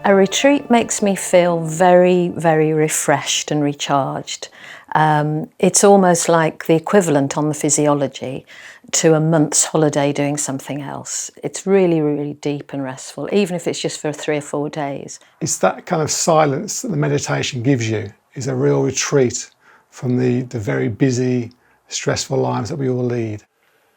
A retreat makes me feel very, very refreshed and recharged. It's almost like the equivalent on the physiology to a month's holiday doing something else. It's really, really deep and restful, even if it's just for 3 or 4 days. It's that kind of silence that the meditation gives you is a real retreat from the very busy, stressful lives that we all lead.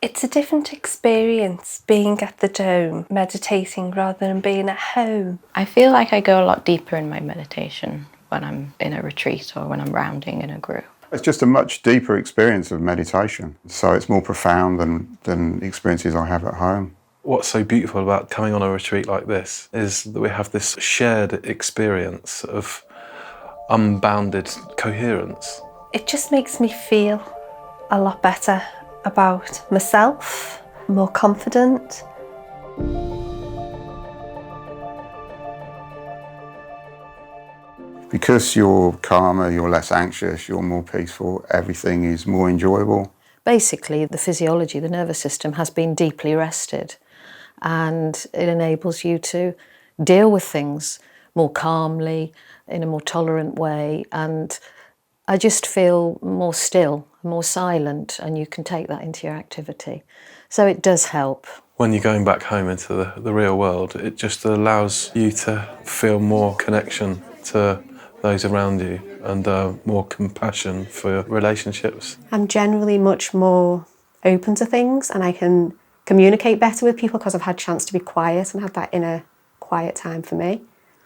It's a different experience being at the dome, meditating rather than being at home. I feel like I go a lot deeper in my meditation when I'm in a retreat or when I'm rounding in a group. It's just a much deeper experience of meditation, so it's more profound than experiences I have at home. What's so beautiful about coming on a retreat like this is that we have this shared experience of unbounded coherence. It just makes me feel a lot better about myself, more confident. Because you're calmer, you're less anxious, you're more peaceful, everything is more enjoyable. Basically, the physiology, the nervous system has been deeply rested, and it enables you to deal with things more calmly, in a more tolerant way, and I just feel more still, more silent, and you can take that into your activity. So it does help. When you're going back home into the real world, it just allows you to feel more connection to those around you and more compassion for relationships. I'm generally much more open to things, and I can communicate better with people because I've had a chance to be quiet and have that inner quiet time for me.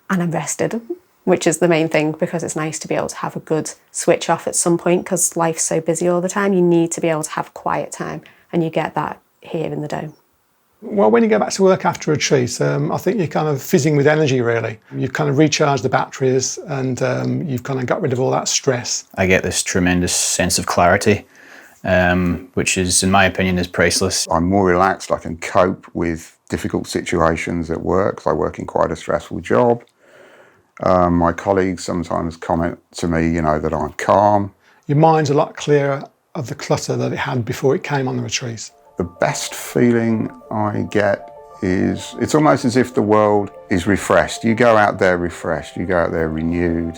And I'm rested, which is the main thing, because it's nice to be able to have a good switch off at some point, because life's so busy all the time. You need to be able to have quiet time, and you get that here in the dome. Well, when you go back to work after a retreat, I think you're kind of fizzing with energy, really. You've kind of recharged the batteries, and you've kind of got rid of all that stress. I get this tremendous sense of clarity, which is, in my opinion, is priceless. I'm more relaxed, I can cope with difficult situations at work, 'cause I work in quite a stressful job. My colleagues sometimes comment to me, that I'm calm. Your mind's a lot clearer of the clutter that it had before it came on the retreat. The best feeling I get is, it's almost as if the world is refreshed. You go out there refreshed, you go out there renewed.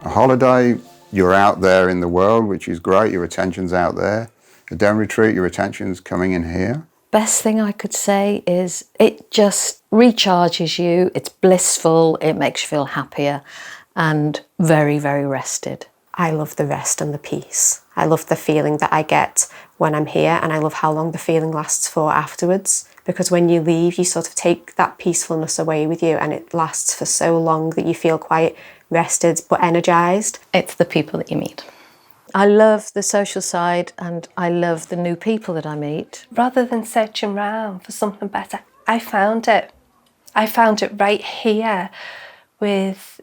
A holiday, you're out there in the world, which is great, your attention's out there. A dome retreat, your attention's coming in here. Best thing I could say is it just recharges you, it's blissful, it makes you feel happier and very, very rested. I love the rest and the peace. I love the feeling that I get when I'm here, and I love how long the feeling lasts for afterwards, because when you leave, you sort of take that peacefulness away with you, and it lasts for so long that you feel quite rested but energised. It's the people that you meet. I love the social side, and I love the new people that I meet. Rather than searching around for something better, I found it. I found it right here with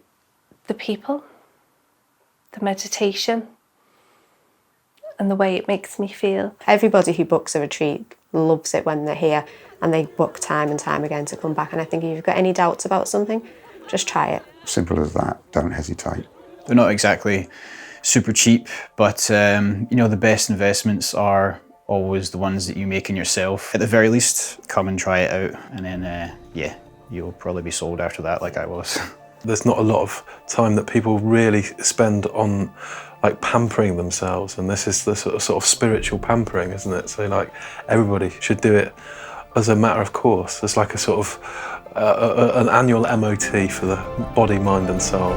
the people, the meditation, and the way it makes me feel. Everybody who books a retreat loves it when they're here, and they book time and time again to come back. And I think if you've got any doubts about something, just try it. Simple as that, don't hesitate. They're not exactly super cheap, but the best investments are always the ones that you make in yourself. At the very least, come and try it out, and then you'll probably be sold after that, like I was. There's not a lot of time that people really spend on pampering themselves, and this is the sort of spiritual pampering, isn't it? So everybody should do it as a matter of course. It's like a sort of an annual MOT for the body, mind and soul.